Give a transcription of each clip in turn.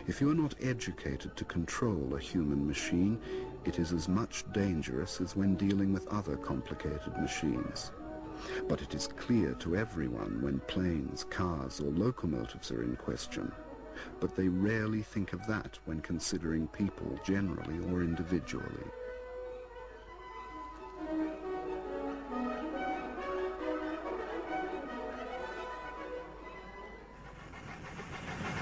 If you are not educated to control a human machine, it is as much dangerous as when dealing with other complicated machines. But it is clear to everyone when planes, cars, or locomotives are in question. But they rarely think of that when considering people generally or individually.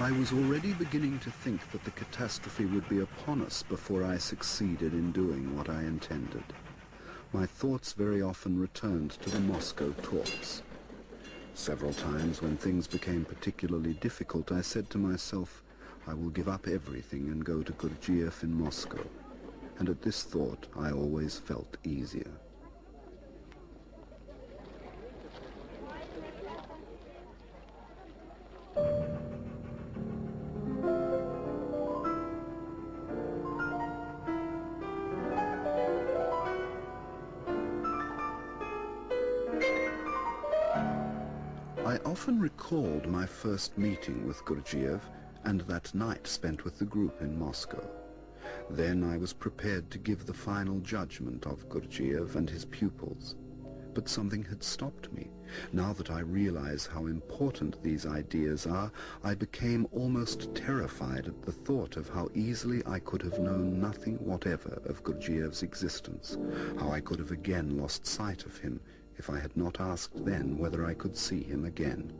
I was already beginning to think that the catastrophe would be upon us before I succeeded in doing what I intended. My thoughts very often returned to the Moscow talks. Several times when things became particularly difficult, I said to myself, I will give up everything and go to Gurdjieff in Moscow. And at this thought, I always felt easier. I often recalled my first meeting with Gurdjieff and that night spent with the group in Moscow. Then I was prepared to give the final judgment of Gurdjieff and his pupils. But something had stopped me. Now that I realize how important these ideas are, I became almost terrified at the thought of how easily I could have known nothing whatever of Gurdjieff's existence, how I could have again lost sight of him if I had not asked then whether I could see him again.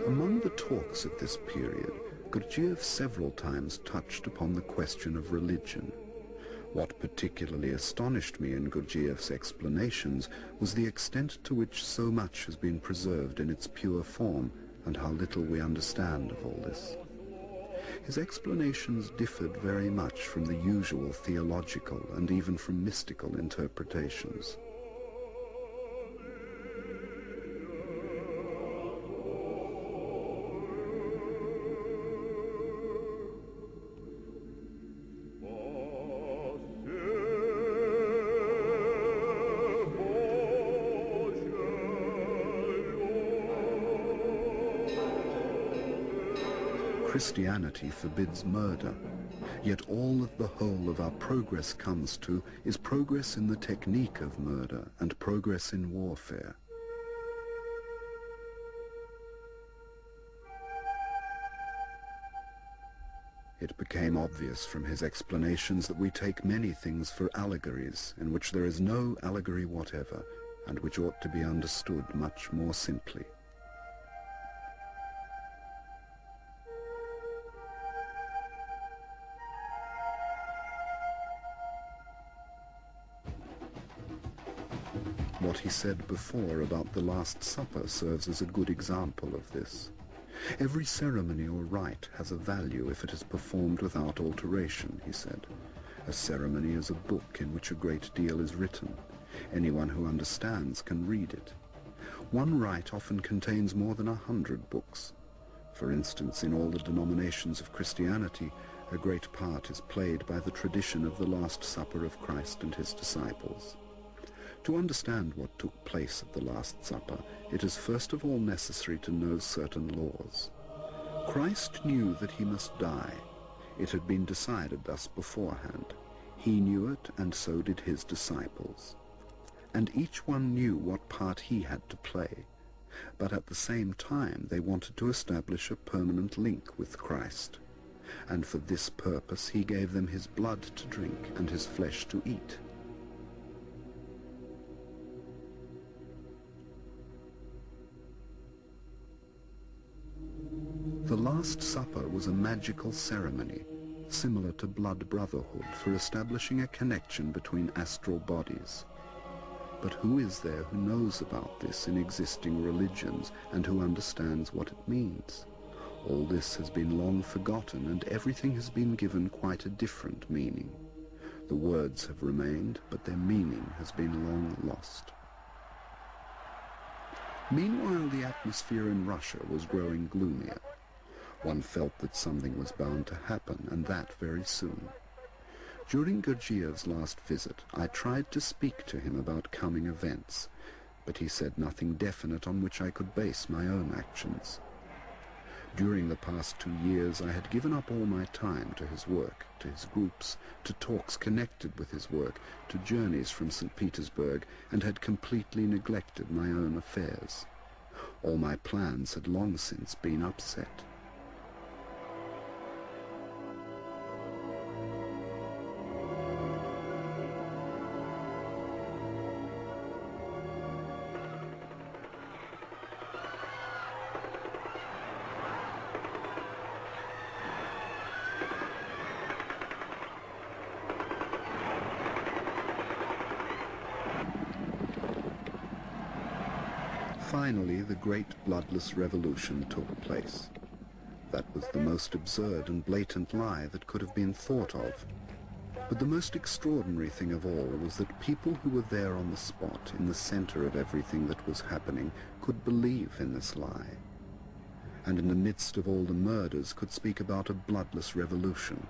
Among the talks of this period, Gurdjieff several times touched upon the question of religion. What particularly astonished me in Gurdjieff's explanations was the extent to which so much has been preserved in its pure form, and how little we understand of all this. His explanations differed very much from the usual theological and even from mystical interpretations. Christianity forbids murder, yet all that the whole of our progress comes to is progress in the technique of murder and progress in warfare. It became obvious from his explanations that we take many things for allegories in which there is no allegory whatever, and which ought to be understood much more simply. What he said before about the Last Supper serves as a good example of this. Every ceremony or rite has a value if it is performed without alteration, he said. A ceremony is a book in which a great deal is written. Anyone who understands can read it. One rite often contains more than 100 books. For instance, in all the denominations of Christianity, a great part is played by the tradition of the Last Supper of Christ and his disciples. To understand what took place at the Last Supper, it is first of all necessary to know certain laws. Christ knew that he must die. It had been decided thus beforehand. He knew it, and so did his disciples. And each one knew what part he had to play. But at the same time, they wanted to establish a permanent link with Christ. And for this purpose, he gave them his blood to drink and his flesh to eat. The Last Supper was a magical ceremony, similar to blood brotherhood, for establishing a connection between astral bodies. But who is there who knows about this in existing religions and who understands what it means? All this has been long forgotten, and everything has been given quite a different meaning. The words have remained, but their meaning has been long lost. Meanwhile, the atmosphere in Russia was growing gloomier. One felt that something was bound to happen, and that very soon. During Gurdjieff's last visit, I tried to speak to him about coming events, but he said nothing definite on which I could base my own actions. During the past 2 years, I had given up all my time to his work, to his groups, to talks connected with his work, to journeys from St. Petersburg, and had completely neglected my own affairs. All my plans had long since been upset. Finally, the great bloodless revolution took place. That was the most absurd and blatant lie that could have been thought of. But the most extraordinary thing of all was that people who were there on the spot, in the center of everything that was happening, could believe in this lie. And in the midst of all the murders could speak about a bloodless revolution.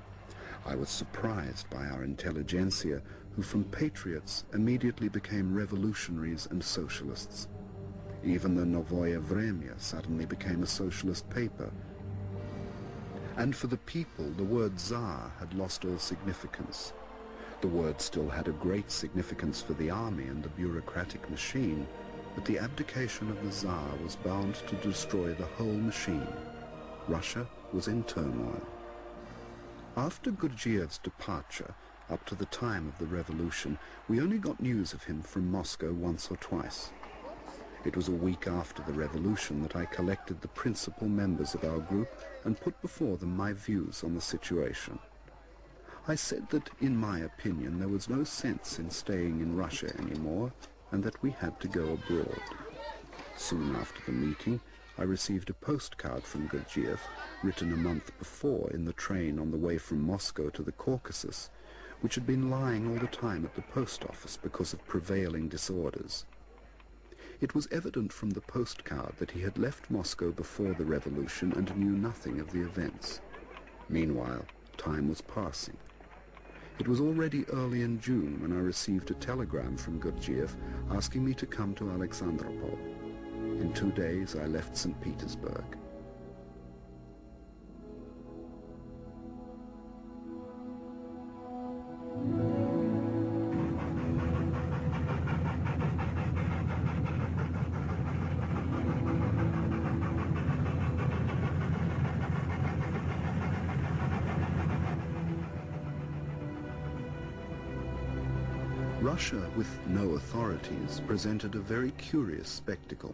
I was surprised by our intelligentsia, who from patriots immediately became revolutionaries and socialists. Even the Novoye Vremya suddenly became a socialist paper. And for the people, the word Tsar had lost all significance. The word still had a great significance for the army and the bureaucratic machine, but the abdication of the Tsar was bound to destroy the whole machine. Russia was in turmoil. After Gurdjieff's departure, up to the time of the revolution, we only got news of him from Moscow once or twice. It was a week after the revolution that I collected the principal members of our group and put before them my views on the situation. I said that, in my opinion, there was no sense in staying in Russia anymore, and that we had to go abroad. Soon after the meeting, I received a postcard from Gurdjieff, written a month before in the train on the way from Moscow to the Caucasus, which had been lying all the time at the post office because of prevailing disorders. It was evident from the postcard that he had left Moscow before the revolution and knew nothing of the events. Meanwhile, time was passing. It was already early in June when I received a telegram from Gurdjieff asking me to come to Alexandropol. In 2 days, I left St. Petersburg. Russia, with no authorities, presented a very curious spectacle.